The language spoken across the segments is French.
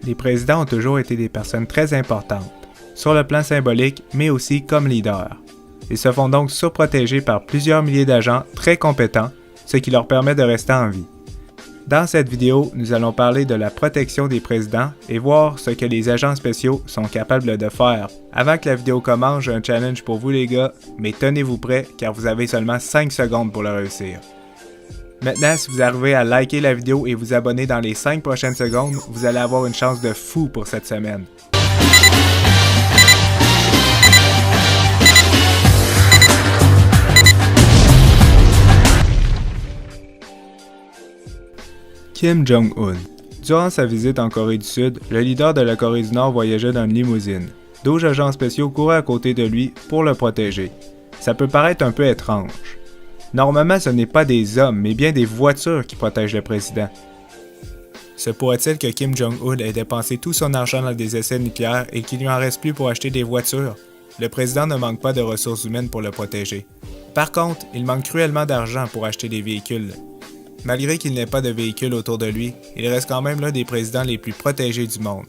les présidents ont toujours été des personnes très importantes, sur le plan symbolique, mais aussi comme leaders. Ils se font donc surprotéger par plusieurs milliers d'agents très compétents, ce qui leur permet de rester en vie. Dans cette vidéo, nous allons parler de la protection des présidents et voir ce que les agents spéciaux sont capables de faire. Avant que la vidéo commence, j'ai un challenge pour vous les gars, mais tenez-vous prêts car vous avez seulement 5 secondes pour le réussir. Maintenant, si vous arrivez à liker la vidéo et vous abonner dans les 5 prochaines secondes, vous allez avoir une chance de fou pour cette semaine. Kim Jong-un. Durant sa visite en Corée du Sud, le leader de la Corée du Nord voyageait dans une limousine. 12 agents spéciaux couraient à côté de lui pour le protéger. Ça peut paraître un peu étrange. Normalement, ce n'est pas des hommes, mais bien des voitures qui protègent le président. Se pourrait-il que Kim Jong-un ait dépensé tout son argent dans des essais nucléaires et qu'il lui en reste plus pour acheter des voitures? Le président ne manque pas de ressources humaines pour le protéger. Par contre, il manque cruellement d'argent pour acheter des véhicules. Malgré qu'il n'ait pas de véhicules autour de lui, il reste quand même l'un des présidents les plus protégés du monde.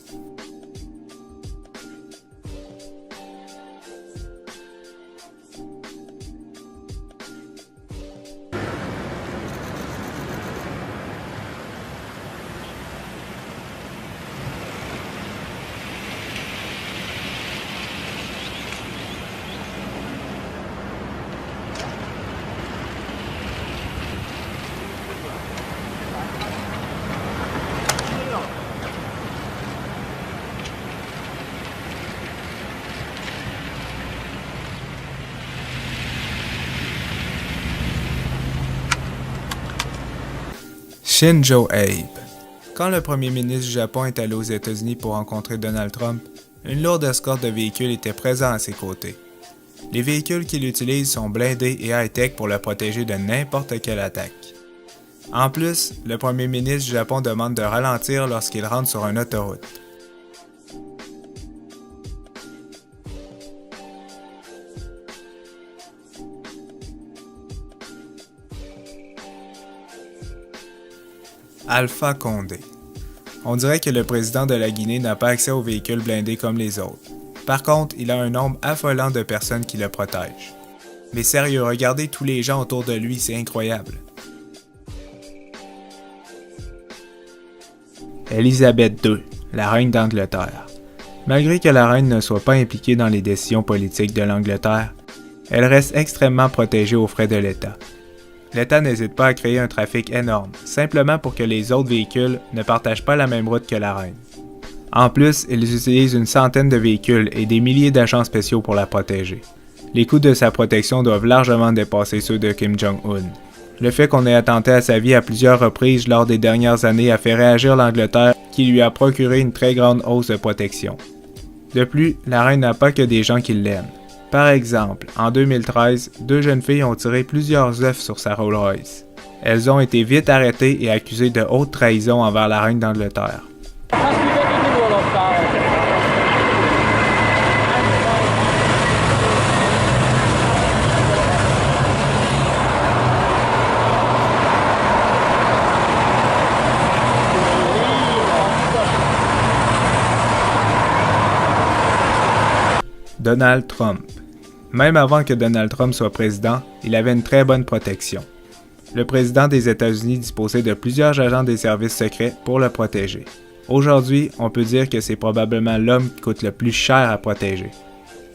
Shinzo Abe. Quand le premier ministre du Japon est allé aux États-Unis pour rencontrer Donald Trump, une lourde escorte de véhicules était présente à ses côtés. Les véhicules qu'il utilise sont blindés et high-tech pour le protéger de n'importe quelle attaque. En plus, le premier ministre du Japon demande de ralentir lorsqu'il rentre sur une autoroute. Alpha Condé. On dirait que le président de la Guinée n'a pas accès aux véhicules blindés comme les autres. Par contre, il a un nombre affolant de personnes qui le protègent. Mais sérieux, regardez tous les gens autour de lui, c'est incroyable. Élisabeth II, la reine d'Angleterre. Malgré que la reine ne soit pas impliquée dans les décisions politiques de l'Angleterre, elle reste extrêmement protégée aux frais de l'État. L'État n'hésite pas à créer un trafic énorme, simplement pour que les autres véhicules ne partagent pas la même route que la reine. En plus, ils utilisent une centaine de véhicules et des milliers d'agents spéciaux pour la protéger. Les coûts de sa protection doivent largement dépasser ceux de Kim Jong-un. Le fait qu'on ait attenté à sa vie à plusieurs reprises lors des dernières années a fait réagir l'Angleterre, qui lui a procuré une très grande hausse de protection. De plus, la reine n'a pas que des gens qui l'aiment. Par exemple, en 2013, 2 jeunes filles ont tiré plusieurs œufs sur sa Rolls-Royce. Elles ont été vite arrêtées et accusées de haute trahison envers la reine d'Angleterre. Donald Trump. Même avant que Donald Trump soit président, il avait une très bonne protection. Le président des États-Unis disposait de plusieurs agents des services secrets pour le protéger. Aujourd'hui, on peut dire que c'est probablement l'homme qui coûte le plus cher à protéger.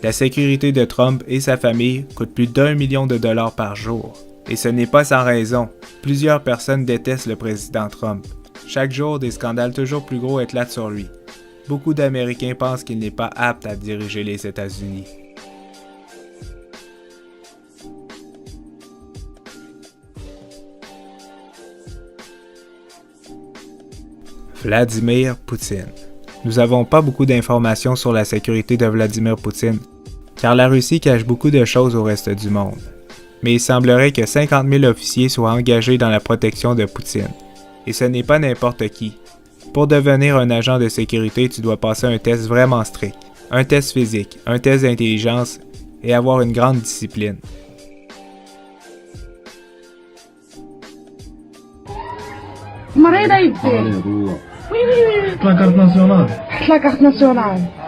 La sécurité de Trump et sa famille coûte plus d'1 million de dollars par jour. Et ce n'est pas sans raison. Plusieurs personnes détestent le président Trump. Chaque jour, des scandales toujours plus gros éclatent sur lui. Beaucoup d'Américains pensent qu'il n'est pas apte à diriger les États-Unis. Vladimir Poutine. Nous n'avons pas beaucoup d'informations sur la sécurité de Vladimir Poutine, car la Russie cache beaucoup de choses au reste du monde. Mais il semblerait que 50 000 officiers soient engagés dans la protection de Poutine. Et ce n'est pas n'importe qui. Pour devenir un agent de sécurité, tu dois passer un test vraiment strict, un test physique, un test d'intelligence et avoir une grande discipline. La carte nationale. La carte nationale.